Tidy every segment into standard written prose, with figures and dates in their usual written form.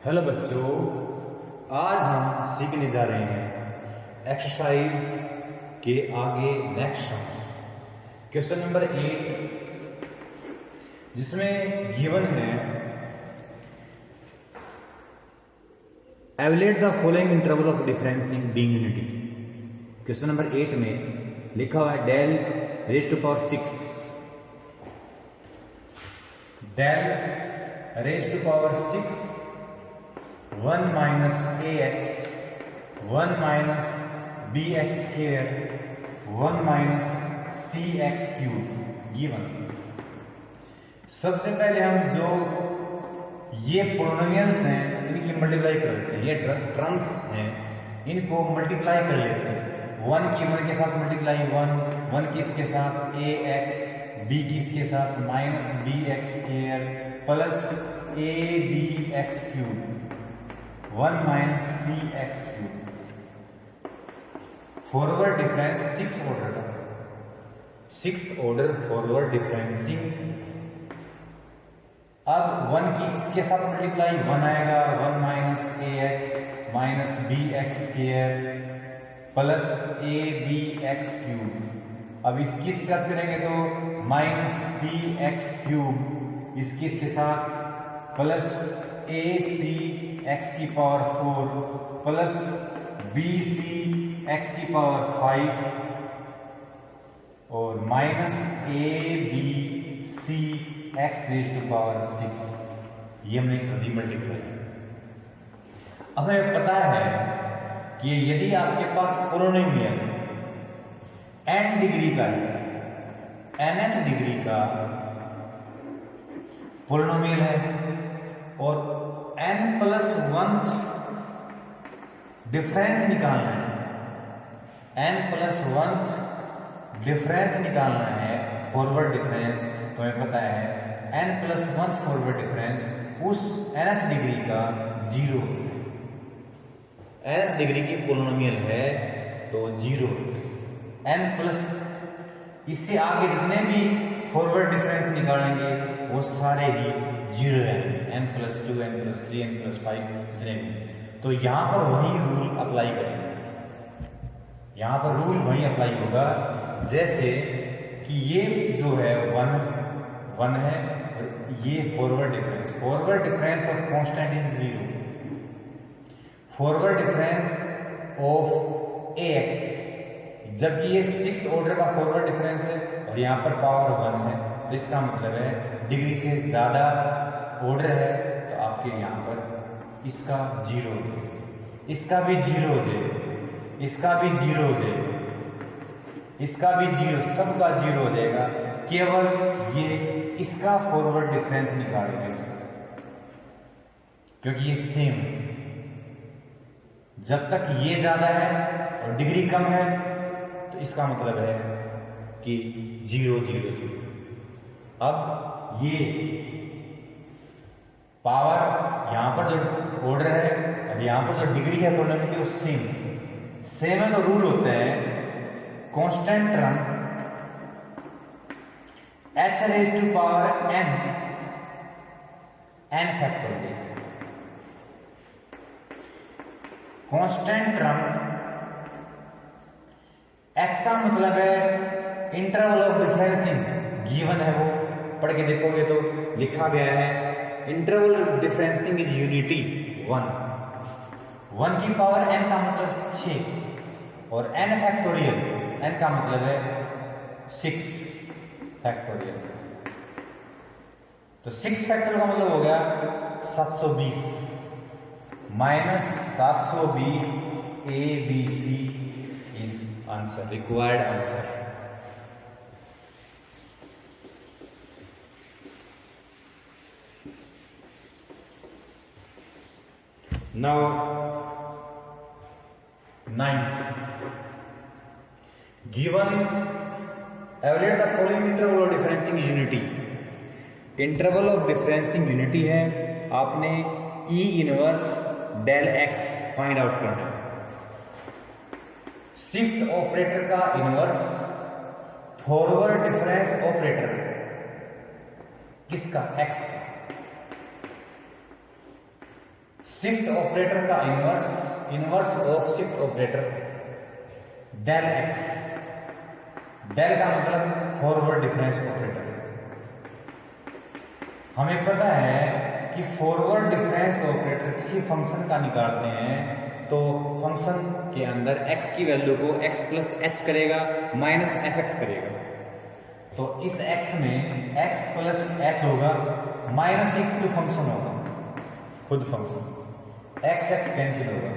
Hello बच्चों, आज हम सीखने जा रहे हैं एक्सरसाइज के आगे नेक्स्ट क्वेश्चन नंबर 8, जिसमें गिवन है evaluate the following interval of differencing being unity. Question number 8 में लिखा हुआ है del raise to power 6, del raise to power 6 1 minus ax 1 minus bx square 1 minus cx cube given. सबसे पहले हम जो ये पॉलिनोमियल्स हैं इनकी मल्टीप्लाई कर लेते हैं। ये टर्म्स हैं, इनको मल्टीप्लाई कर लेते हैं। 1 की 1 के साथ मल्टीप्लाई 1 की इसके साथ ax, b की इसके साथ minus bx square plus abx cube 1 minus cx cube। Forward difference 6th order का, 6th ऑर्डर फॉरवर्ड डिफरेंसिंग। अब 1 की इसके साथ मल्टीप्लाई 1 आएगा, 1 minus ax minus bx square plus abx cube. अब इसकी साथ करेंगे तो माइनस cx क्यूब इसकी इसके साथ प्लस ac x की पावर 4 प्लस bc x की पावर 5 और minus abc x raise to power 6। ये हमने कर दी मल्टीप्लाई। अब हमें पता है कि यदि आपके पास पॉलिनोमियल n डिग्री का है, nth डिग्री का पॉलिनोमियल है और n प्लस 1 डिफरेंस निकालना है, n प्लस 1 डिफरेंस निकालना है, फॉरवर्ड डिफरेंस। तो हमें पता है n प्लस 1 फॉरवर्ड डिफरेंस उस nth डिग्री का 0 है। nth डिग्री की पॉलिनोमियल है तो 0। n प्लस इससे आगे जितने भी फॉरवर्ड डिफरेंस निकालेंगे वो सारे ही 0 है, n plus 2 n plus 3 n plus 5 जितने भी। तो यहां पर वही रूल अप्लाई करेंगे, यहां पर रूल वही अप्लाई होगा जैसे कि ये जो है 1 है और ये forward difference of constant is 0। Forward difference of ax, जबकि ये 6th ऑर्डर का फॉरवर्ड डिफरेंस है और यहां पर पावर 1 है, तो इसका मतलब है डिग्री से ज्यादा ऑर्डर है तो आपके यहां पर इसका 0 है, इसका भी 0 है, इसका भी 0 है, इसका भी 0, सबका 0 हो जाएगा। केवल ये इसका फॉरवर्ड डिफरेंस निकालेंगे इसका, क्योंकि ये सेम, जब तक ये ज्यादा है और डिग्री कम है तो इसका मतलब है कि 0 0 0। अब ये पावर यहां पर जो ऑर्डर है और यहां पर जो डिग्री है पॉलिनोमियल की वो सेम है। तो रूल होता है constant term h raise to power n factorial. Constant term h का मतलब है इंटरवल ऑफ डिफरेंसिंग, गिवन है वो पढ़ के देखोगे तो लिखा गया है इंटरवल ऑफ डिफरेंसिंग इज यूनिटी 1 की पावर n का मतलब 6 और n फैक्टोरियल, n का मतलब है 6 फैक्टोरियल। तो 6 फैक्टोरियल का मतलब हो गया 720 minus 720 abc is answer, required answer. Now 9th, given evaluate the following interval of differencing unity। Interval of differencing unity है, आपने E inverse del x find out करना है। शिफ्ट ऑपरेटर का इनवर्स फॉरवर्ड डिफरेंस ऑपरेटर किसका, x का। Shift operator का inverse of shift operator del x. Del का मतलब फॉरवर्ड डिफरेंस ऑपरेटर। हमें पता है कि फॉरवर्ड डिफरेंस ऑपरेटर किसी फंक्शन का निकालते हैं तो फंक्शन के अंदर x की वैल्यू को x प्लस एच करेगा माइनस एफ एक्स करेगा। तो इस x में x प्लस एच होगा माइनस एक खुद फंक्शन होगा, खुद फंक्शन x x कैंसिल होगा।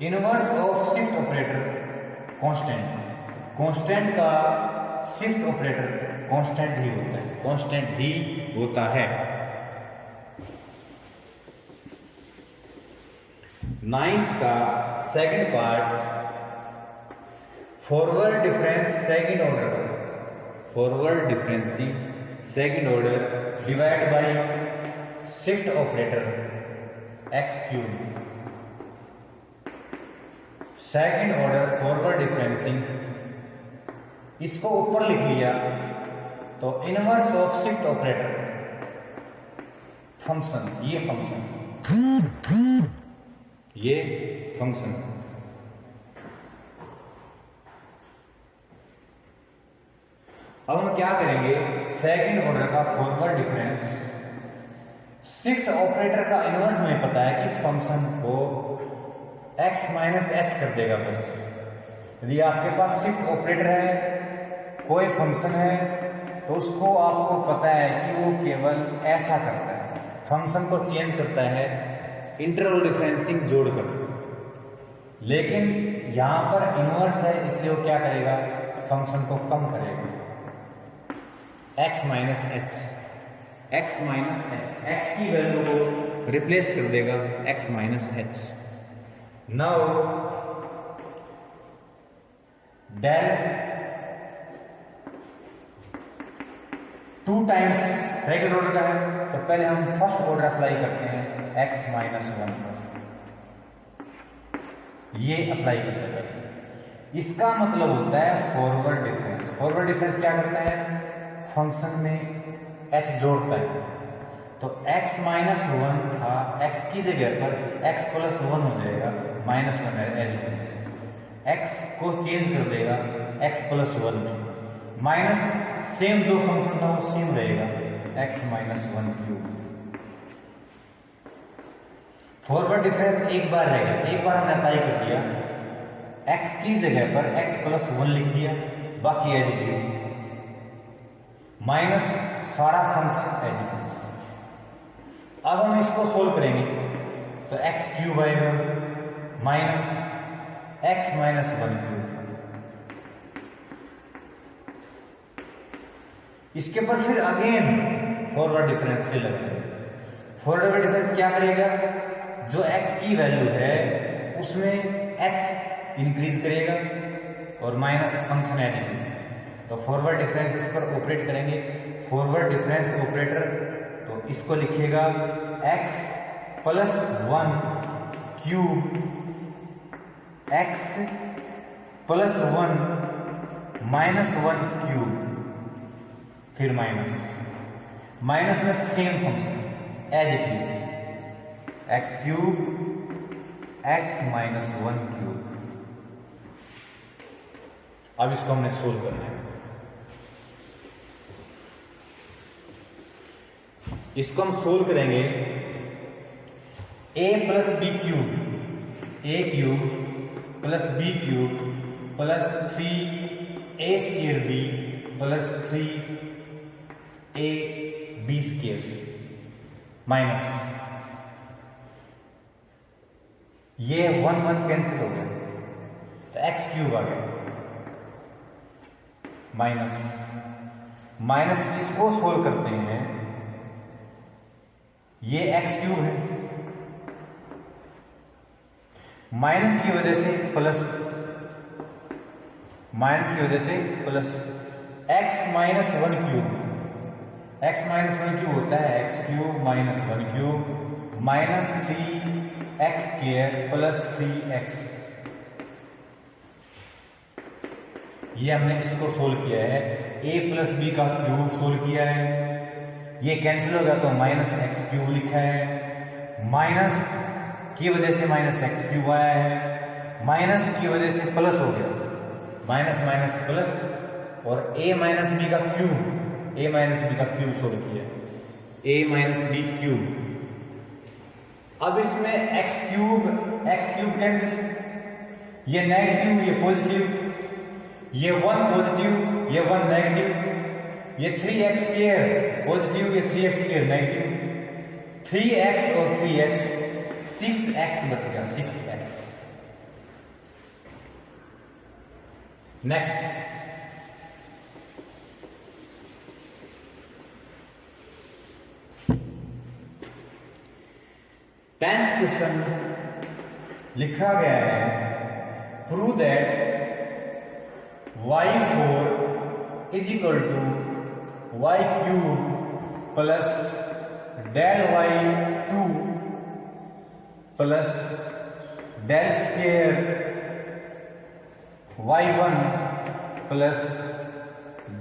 Inverse of shift operator constant. Constant का शिफ्ट ऑपरेटर कांस्टेंट ही होता है, कांस्टेंट ही होता है। नाइन्थ का second part forward difference second order, forward differencing second order divide by shift operator x cube. Second order forward differencing, इसको ऊपर लिख लिया तो inverse of shift operator function, ये फंक्शन अब हम क्या करेंगे, सेकंड ऑर्डर का फॉरवर्ड डिफरेंस शिफ्ट ऑपरेटर का इनवर्स में पता है कि फंक्शन को x माइनस एच कर देगा बस। यदि आपके पास शिफ्ट ऑपरेटर है, कोई फंक्शन है, तो उसको आपको पता है कि वो केवल ऐसा करता है, फंक्शन को चेंज करता है इंटरवल डिफरेंसिंग जोड़कर। लेकिन यहां पर इनवर्स है इसलिए वो क्या करेगा, फंक्शन को कम करेगा, x minus H, x minus H, x की वैल्यू को रिप्लेस कर देगा x minus H. Now del 2 times second order का है तो पहले हम फर्स्ट ऑर्डर अप्लाई करते हैं x माइनस वन, ये अप्लाई करते हैं। इसका मतलब होता है फॉरवर्ड डिफरेंस। फॉरवर्ड डिफरेंस क्या करता है, फंक्शन में h जोड़ता है। तो x माइनस वन था, x की जगह पर x प्लस वन हो जाएगा, माइनस वन है, x को चेंज कर देगा x प्लस वन में, माइनस सेम जो फंक्शन था वो सेम रहेगा x minus one cube. Forward difference एक बार रहेगा, एक बार हमने अप्लाई कर दिया, x की जगह पर x प्लस वन लिख दिया, बाकी एज इट इज, माइनस सारा फंक्शन एज इट इज। अब हम इसको सोल्व करेंगे तो x क्यूब आएगा minus x minus one cube. इसके ऊपर फिर अगेन फॉरवर्ड डिफरेंस फिर लगेगा। फॉरवर्ड डिफरेंस क्या करेगा, जो x की वैल्यू है उसमें x इंक्रीज करेगा और minus function as it is. तो फॉरवर्ड डिफरेंस इस पर ऑपरेट करेंगे, फॉरवर्ड डिफरेंस ऑपरेटर, तो इसको लिखिएगा x plus one cube, x plus one minus one cube, फिर माइनस में same function as it is, X cube X minus one cube. अब इसको हमने सोल्व करना है। इसको हम सोल्व करेंगे, a plus B cube, A cube plus B cube plus 3a square B plus 3a B square minus ये 1 1 cancel हो गया तो एक्स क्यूब आ गया, माइनस इसको सोल्व करते हैं, ये एक्स क्यूब है, माइनस की वजह से प्लस, माइनस की वजह से plus, x minus one cube, X minus one cube होता है x cube minus one cube minus 3x square plus 3x। ये हमने इसको सोल्व किया है, a प्लस बी का क्यूब सोल्व किया है, ये कैंसिल हो गया तो माइनस एक्स क्यूब लिखा है, माइनस की वजह से माइनस एक्स क्यूब आया है, माइनस की वजह से प्लस हो गया, माइनस माइनस प्लस, और ए माइनस बी का क्यूब, ए माइनस बी का क्यूब सोल्व किया, ए माइनस बी क्यूब। अब इसमें एक्स क्यूब कैंसिल, ये नेगेटिव ये पॉजिटिव, ये 1 पॉजिटिव ये 1 नेगेटिव, ये 3x स्क्वायर पॉजिटिव ये 3x स्क्वायर नेगेटिव, 3x और 3x 6x बच गया, 6x। नेक्स्ट, टेंथ क्वेश्चन लिखा गया है, prove that y4 is equal to y cube plus del y2 plus del square y1 plus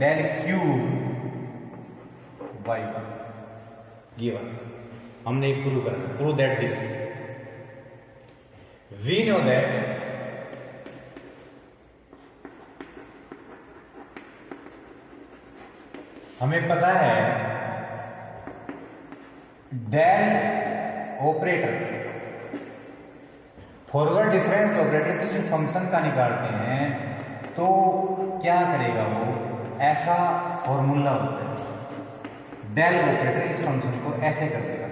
del cube y1। ये बात हमने प्रूव करना, prove that this, we know that हमें पता है del operator, forward difference operator किसी function का निकालते हैं तो क्या करेगा वो, ऐसा फॉर्मूला होता है, डेल ऑपरेटर इस फंक्शन को ऐसे कर देगा।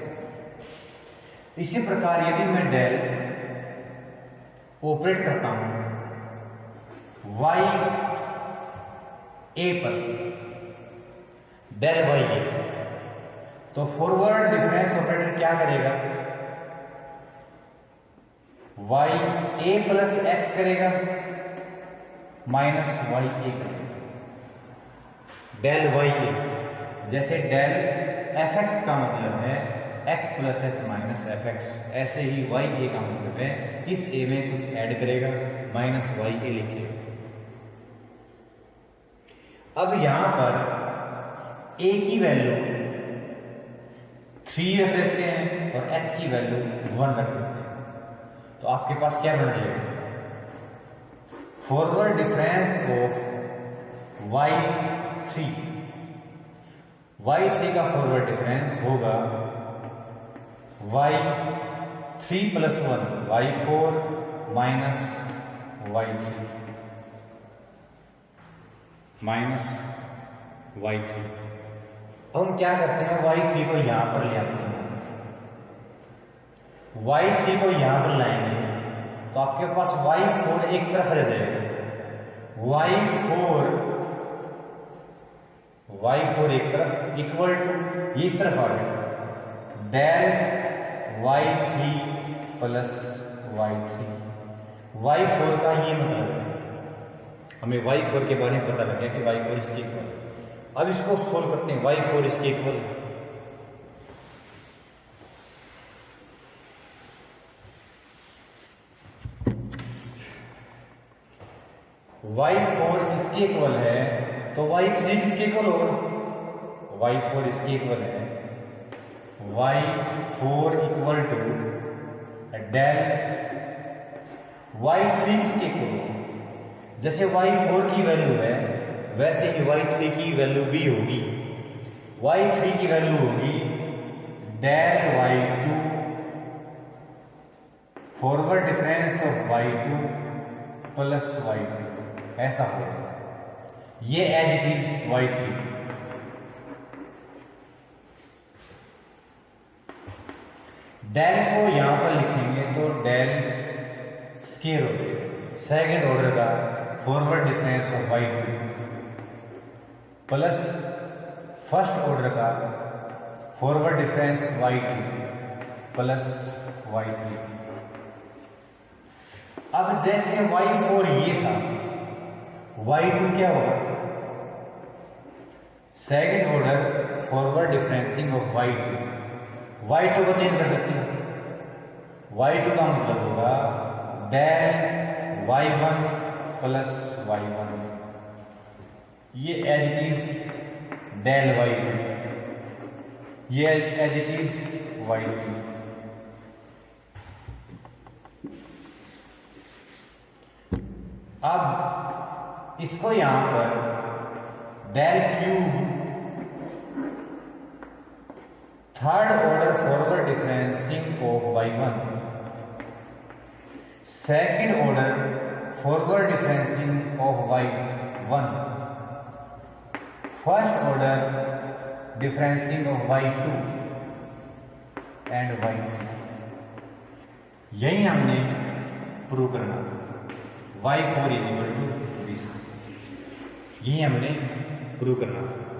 इसी प्रकार यदि मैं डेल ऑपरेट करता हूं वाई ए पर, डेल वाई ए, तो फॉरवर्ड डिफरेंस ऑपरेटर क्या करेगा, वाई ए प्लस एक्स करेगा माइनस वाई ए करेगा, डेल वाई ए, जैसे डेल एफ एक्स का मतलब है x plus H minus f x, ऐसे ही वाई ए का मतलब है इस ए में कुछ ऐड करेगा माइनस वाई ए लिखेगा। अब यहां पर a की वैल्यू 3 रख देते हैं और h की वैल्यू 1 रख देते हैं, तो आपके पास क्या बन जाएगा, forward difference of y3, y3 का फॉरवर्ड डिफरेंस होगा y3 plus 1 y4 minus y3 minus y3। अब हम क्या करते हैं, y3 को यहां पर ले आते हैं, y3 को यहां पर लाएंगे तो आपके पास y4 एक तरफ रह जाएगा, y4 एक तरफ इक्वल टू ये तरफ आ गया del y3 plus y3, y4 का ये मतलब है, हमें y4 के बारे में पता लग गया कि y4 इसके इक्वल है। अब इसको सोल्व करते हैं, y4 इसके इक्वल, y4 इसके इक्वल है तो y3 किसके इक्वल होगा, y4 इसके इक्वल है, y4 equal to del y3 किसके इक्वल होगा, जैसे y4 की वैल्यू है वैसे ही y3 की वैल्यू भी होगी, y3 की वैल्यू होगी del y2 forward difference of y2 plus y2, ऐसा होगा, ये as it is y3। Del को यहां पर लिखेंगे तो डेल स्क्वायर हो गया, सेकेंड ऑर्डर का forward difference of y2 plus first order का forward difference y2 plus y3। अब जैसे y4 ये था, y2 क्या होगा, second order forward differencing of y2 को चेंज कर सकते हैं, y2 का मतलब होगा डेल y1 प्लस y1, ये as it is del y2, ये एज इट इज y3। अब इसको यहां पर del cube third order forward differencing of y1, second order forward differencing of y1, first order differencing of y2 and y3, यही हमने prove करना था। y4 = 20, यही हमने प्रूव करना था।